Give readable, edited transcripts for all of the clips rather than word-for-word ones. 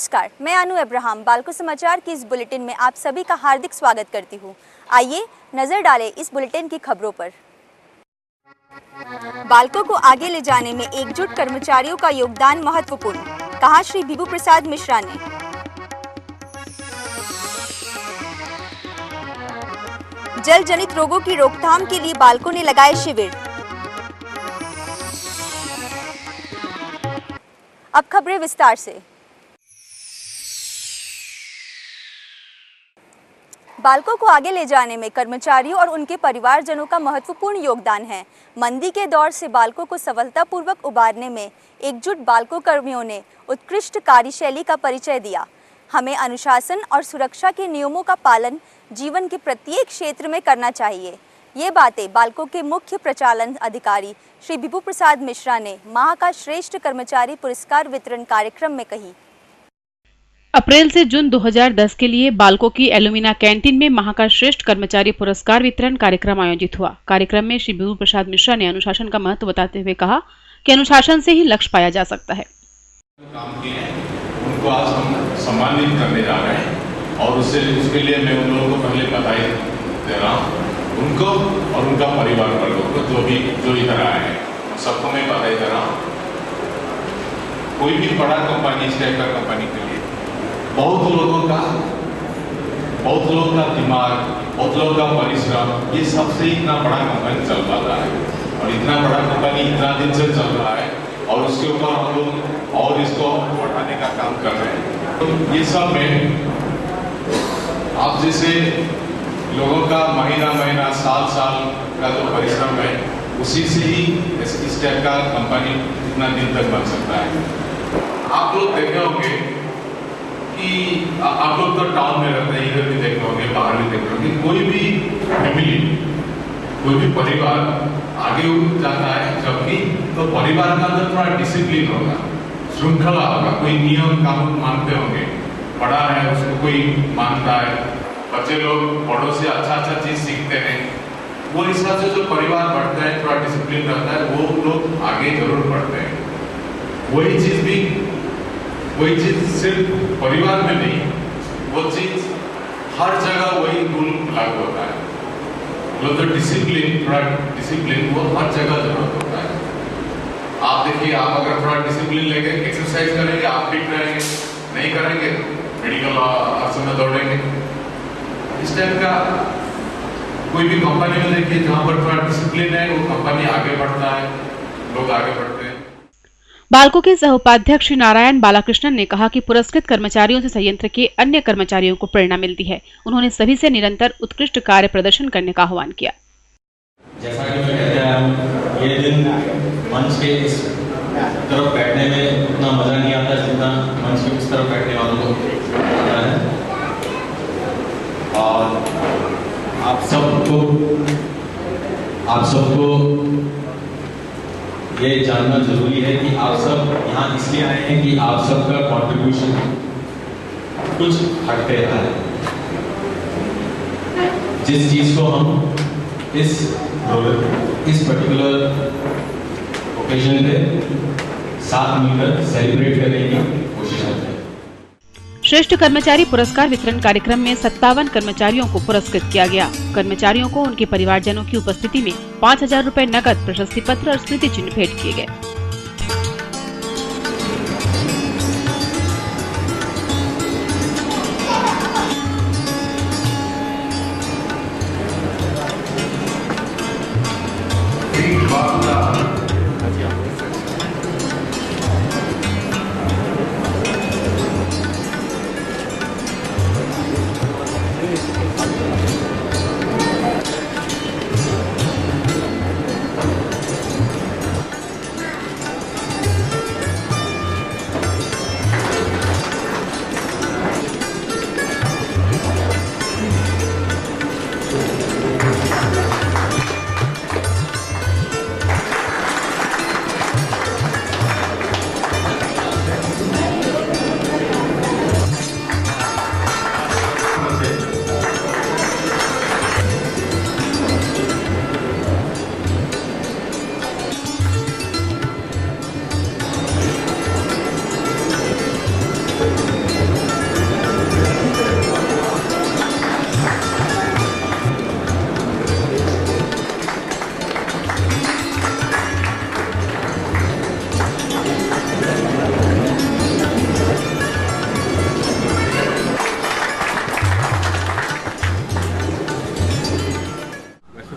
नमस्कार, मैं अनु अब्राहम बालको समाचार की इस बुलेटिन में आप सभी का हार्दिक स्वागत करती हूँ। आइए नजर डालें इस बुलेटिन की खबरों पर। बालको को आगे ले जाने में एकजुट कर्मचारियों का योगदान महत्वपूर्ण, कहा श्री बिभू प्रसाद मिश्रा ने। जल जनित रोगों की रोकथाम के लिए बालको ने लगाए शिविर। अब खबरें विस्तार से। बालको को आगे ले जाने में कर्मचारियों और उनके परिवारजनों का महत्वपूर्ण योगदान है। मंदी के दौर से बालको को सफलतापूर्वक उबारने में एकजुट बालको कर्मियों ने उत्कृष्ट कार्यशैली का परिचय दिया। हमें अनुशासन और सुरक्षा के नियमों का पालन जीवन के प्रत्येक क्षेत्र में करना चाहिए। ये बातें बालको के मुख्य प्रचालन अधिकारी श्री बिभू प्रसाद मिश्रा ने माह का श्रेष्ठ कर्मचारी पुरस्कार वितरण कार्यक्रम में कही। अप्रैल से जून 2010 के लिए बालको की एलुमिना कैंटीन में माह का श्रेष्ठ कर्मचारी पुरस्कार वितरण कार्यक्रम आयोजित हुआ। कार्यक्रम में श्री बिभू प्रसाद मिश्रा ने अनुशासन का महत्व बताते हुए कहा कि अनुशासन से ही लक्ष्य पाया जा सकता है। काम किए हैं उनको आज हम सम्मानित करने जा रहे हैं और उसके लिए मैं उन लोगों को पहले बधाई दे रहा हूँ, उनको और उनका परिवार वर्गों को जो इधर आए हैं सबको मैं बधाई दे रहा हूँ। कोई भी बड़ा कंपनी, इस टाइप का कंपनी के लिए बहुत लोगों का दिमाग, बहुत लोगों का परिश्रम, ये सबसे इतना बड़ा कंपनी चल पाता है और इतना बड़ा कंपनी इतना दिन से चल रहा है और उसके ऊपर हम लोग और इसको बढ़ाने का काम कर रहे हैं। तो ये सब में आप जैसे लोगों का महीना साल का जो परिश्रम है उसी से ही इस टाइप का कंपनी इतना दिन तक बन सकता है। आप लोग देखे होंगे कि आप लोग तो टाउन में रहते हैं, इधर भी देखे होंगे, बाहर भी देखे होंगे, कोई भी फैमिली, कोई भी परिवार आगे जाता है जबकि तो परिवार का अंदर थोड़ा डिसिप्लिन होगा, श्रृंखला होगा, कोई नियम कानून मानते होंगे, बड़ा है उसको कोई मानता है, बच्चे लोग बड़ों से अच्छा चीज सीखते हैं, वो हिसाब से जो परिवार बढ़ता है, थोड़ा डिसिप्लिन रहता है, वो लोग आगे जरूर बढ़ते हैं। वही चीज सिर्फ परिवार में नहीं, वो चीज हर जगह वही रूल लागू होता है। वो तो डिसिप्लिन वो हर जगह जरूरत होता है। आप देखिए, आप अगर थोड़ा डिसिप्लिन लेके एक्सरसाइज करेंगे आप फिट रहेंगे, नहीं करेंगे मेडिकल हर समय दौड़ेंगे। इस टाइप का कोई भी कंपनी में देखिए जहाँ पर थोड़ा डिसिप्लिन है वो कंपनी आगे बढ़ता है, लोग आगे बढ़ते हैं। बालको के सह उपाध्यक्ष श्री नारायण बालाकृष्णन ने कहा कि पुरस्कृत कर्मचारियों से संयंत्र के अन्य कर्मचारियों को प्रेरणा मिलती है। उन्होंने सभी से निरंतर उत्कृष्ट कार्य प्रदर्शन करने का आह्वान किया। जैसा कि मैं कहते हैं, ये दिन मंच के इस तरफ बैठने में उतना मजा नहीं आता जितना मंच के उस तरफ बैठने वालों को आता है। और आप सबको ये जानना जरूरी है कि आप सब यहाँ इसलिए आए हैं कि आप सबका कंट्रीब्यूशन कुछ हट पे है। जिस चीज को हम इस पर्टिकुलर ओकेजन पे साथ मिलकर सेलिब्रेट करने की कोशिश करते हैं। श्रेष्ठ कर्मचारी पुरस्कार वितरण कार्यक्रम में 57 कर्मचारियों को पुरस्कृत किया गया। कर्मचारियों को उनके परिवारजनों की उपस्थिति में 5,000 रुपए नकद, प्रशस्ति पत्र और स्मृति चिन्ह भेंट किए गए।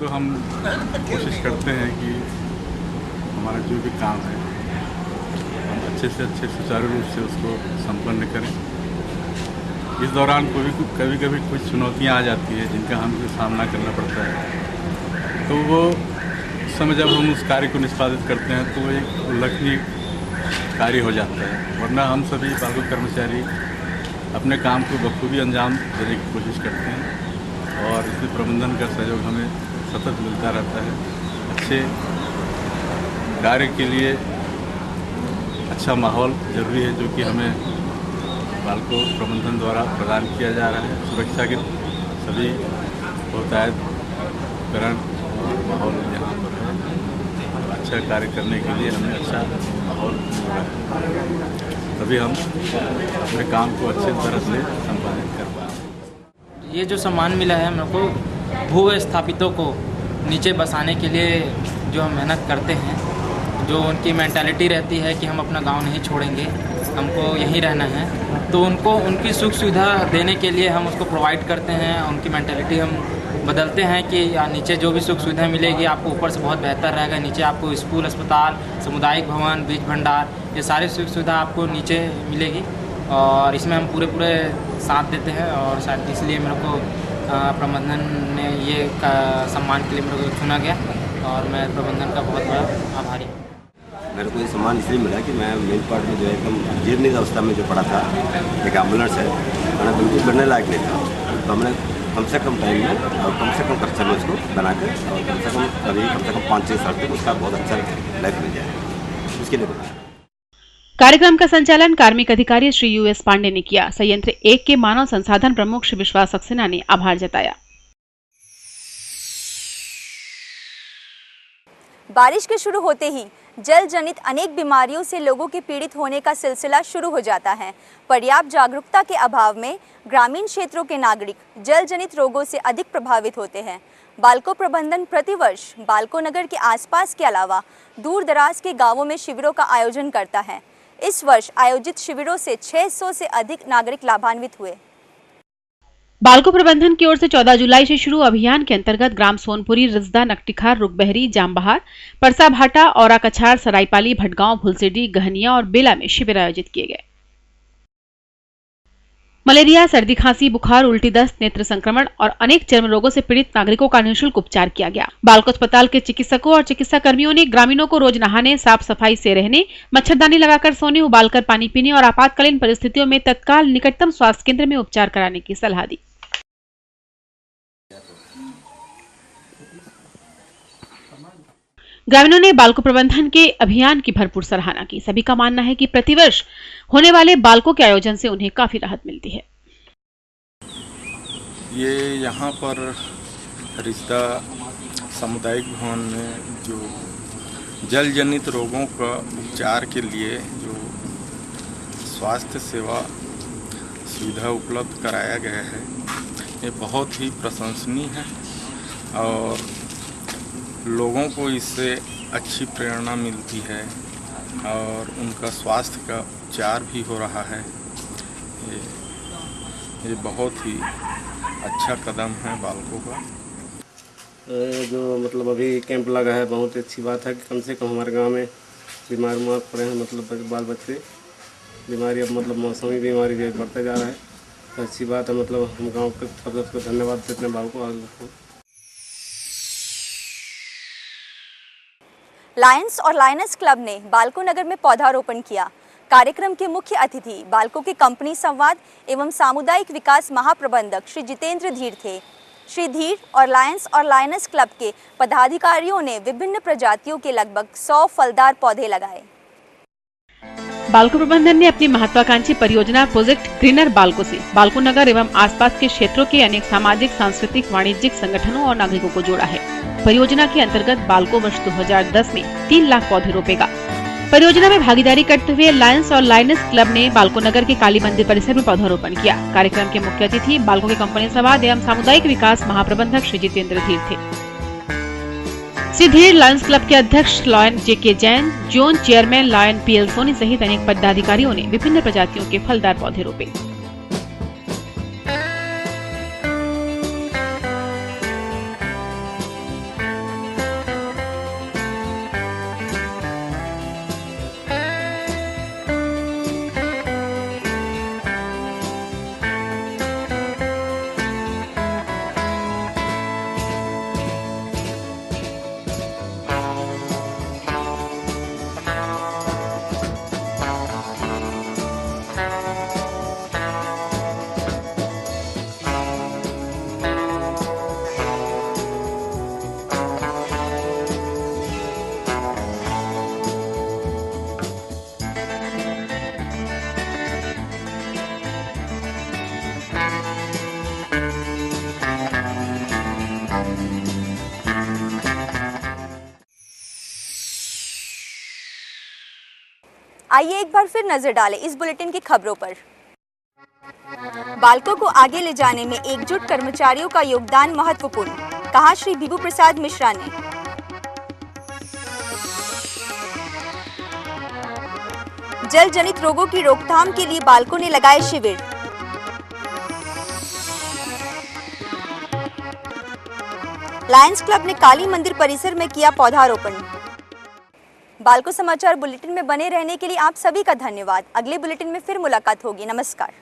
तो हम कोशिश करते हैं कि हमारा जो भी काम है हम अच्छे से अच्छे सुचारू रूप से उसको संपन्न करें। इस दौरान कभी कभी कुछ चुनौतियां आ जाती है जिनका हमको सामना करना पड़ता है, तो वो समय जब हम उस कार्य को निष्पादित करते हैं तो एक उल्लेखनीय कार्य हो जाता है। वरना हम सभी बालको कर्मचारी अपने काम को बखूबी अंजाम देने की कोशिश करते हैं और इसमें प्रबंधन का सहयोग हमें सतत मिलता रहता है। अच्छे कार्य के लिए अच्छा माहौल जरूरी है, जो कि हमें बालको प्रबंधन द्वारा प्रदान किया जा रहा है। सुरक्षा के सभी बहुतायत उपकरण माहौल यहाँ पर है। अच्छा कार्य करने के लिए हमें अच्छा माहौल मिल रहा है, तभी हम अपने काम को अच्छे तरह से संपादित कर पाएँ। ये जो सम्मान मिला है मेरे को भू स्थापितों को नीचे बसाने के लिए जो हम मेहनत करते हैं, जो उनकी मेंटालिटी रहती है कि हम अपना गांव नहीं छोड़ेंगे, हमको यहीं रहना है, तो उनको उनकी सुख सुविधा देने के लिए हम उसको प्रोवाइड करते हैं। उनकी मेंटालिटी हम बदलते हैं कि नीचे जो भी सुख सुविधा मिलेगी आपको ऊपर से बहुत बेहतर रहेगा। नीचे आपको स्कूल, अस्पताल, सामुदायिक भवन, बीज भंडार, ये सारी सुख सुविधा आपको नीचे मिलेगी और इसमें हम पूरे साथ देते हैं। और शायद इसलिए मेरे को प्रबंधन ने ये सम्मान के लिए मेरे को चुना गया और मैं प्रबंधन का बहुत बड़ा आभारी हूँ। मेरे को ये सम्मान इसलिए मिला कि मैं मेन पार्ट में जो है एकदम जीर्ण अवस्था में जो पड़ा था, एक एम्बुलेंस है, मैंने बिल्कुल बढ़ने लायक नहीं था, तो हमने कम से कम टाइम में और कम से कम खर्चे में उसको बनाकर और कम से कम 5-6 साल तक उसका बहुत अच्छा लाइफ मिल जाए, उसके लिए बनाया। कार्यक्रम का संचालन कार्मिक अधिकारी श्री US पांडे ने किया। संयंत्र 1 के मानव संसाधन प्रमुख श्री विश्वास सक्सेना ने आभार जताया। बारिश के शुरू होते ही जल जनित अनेक बीमारियों से लोगों के पीड़ित होने का सिलसिला शुरू हो जाता है। पर्याप्त जागरूकता के अभाव में ग्रामीण क्षेत्रों के नागरिक जल जनित रोगों से अधिक प्रभावित होते हैं। बालको प्रबंधन प्रतिवर्ष बालको नगर के आसपास के अलावा दूर दराज के गांवों में शिविरों का आयोजन करता है। इस वर्ष आयोजित शिविरों से 600 से अधिक नागरिक लाभान्वित हुए। बालको प्रबंधन की ओर से 14 जुलाई से शुरू अभियान के अंतर्गत ग्राम सोनपुरी, रिजदा, नकटिखार, रुकबहरी, जामबहार, परसा भाटा, औरा कछार, सरायपाली, भटगांव, भुलसिडी, गहनिया और बेला में शिविर आयोजित किए गए। मलेरिया, सर्दी, खांसी, बुखार, उल्टी, दस्त, नेत्र संक्रमण और अनेक चर्म रोगों से पीड़ित नागरिकों का निःशुल्क उपचार किया गया। बालको अस्पताल के चिकित्सकों और चिकित्सा कर्मियों ने ग्रामीणों को रोज नहाने, साफ सफाई से रहने, मच्छरदानी लगाकर सोने, उबालकर पानी पीने और आपातकालीन परिस्थितियों में तत्काल निकटतम स्वास्थ्य केंद्र में उपचार कराने की सलाह दी। ग्रामीणों ने बालको प्रबंधन के अभियान की भरपूर सराहना की। सभी का मानना है कि प्रतिवर्ष होने वाले बालकों के आयोजन से उन्हें काफी राहत मिलती है। ये यहाँ पर रिश्ता सामुदायिक भवन में जो जल जनित रोगों का उपचार के लिए जो स्वास्थ्य सेवा सुविधा उपलब्ध कराया गया है, ये बहुत ही प्रशंसनीय है और लोगों को इससे अच्छी प्रेरणा मिलती है और उनका स्वास्थ्य का उपचार भी हो रहा है। ये बहुत ही अच्छा कदम है बालकों का। जो मतलब अभी कैंप लगा है, बहुत अच्छी बात है कि कम से कम हमारे गांव में बीमार पड़े हैं, मतलब बाल बच्चे बीमारी, अब मतलब मौसमी बीमारी भी बढ़ता जा रहा है, तो अच्छी बात है। मतलब हम गाँव के सदस्य को धन्यवाद देते हैं बालकों को। लायंस और लायनस क्लब ने बालको नगर में पौधारोपण किया। कार्यक्रम के मुख्य अतिथि बालको के कंपनी संवाद एवं सामुदायिक विकास महाप्रबंधक श्री जितेंद्र धीर थे। श्री धीर और लायंस क्लब के पदाधिकारियों ने विभिन्न प्रजातियों के लगभग 100 फलदार पौधे लगाए। बालको प्रबंधन ने अपनी महत्वाकांक्षी परियोजना प्रोजेक्ट ग्रीनर बालको से बालको नगर एवं आसपास के क्षेत्रों के अनेक सामाजिक, सांस्कृतिक, वाणिज्यिक संगठनों और नागरिकों को जोड़ा है। परियोजना के अंतर्गत बालको वर्ष 2010 में 3 लाख पौधे रोपेगा। परियोजना में भागीदारी करते हुए लायंस और लायनस क्लब ने बालको नगर के काली मंदिर परिसर में पौधारोपण किया। कार्यक्रम के मुख्य अतिथि बालको के कंपनी संवाद एवं सामुदायिक विकास महाप्रबंधक श्री जितेंद्र धीर थे। श्री धीर लायंस क्लब के अध्यक्ष lion JK Jain, zone chairman lion PL Soni सहित अनेक पदाधिकारियों ने विभिन्न प्रजातियों के फलदार पौधे रोपे। आइए एक बार फिर नजर डालें इस बुलेटिन की खबरों पर। बालकों को आगे ले जाने में एकजुट कर्मचारियों का योगदान महत्वपूर्ण, कहा श्री बिभू प्रसाद मिश्रा ने। जल जनित रोगों की रोकथाम के लिए बालकों ने लगाए शिविर। लायंस क्लब ने काली मंदिर परिसर में किया पौधारोपण। बालको समाचार बुलेटिन में बने रहने के लिए आप सभी का धन्यवाद। अगले बुलेटिन में फिर मुलाकात होगी। नमस्कार।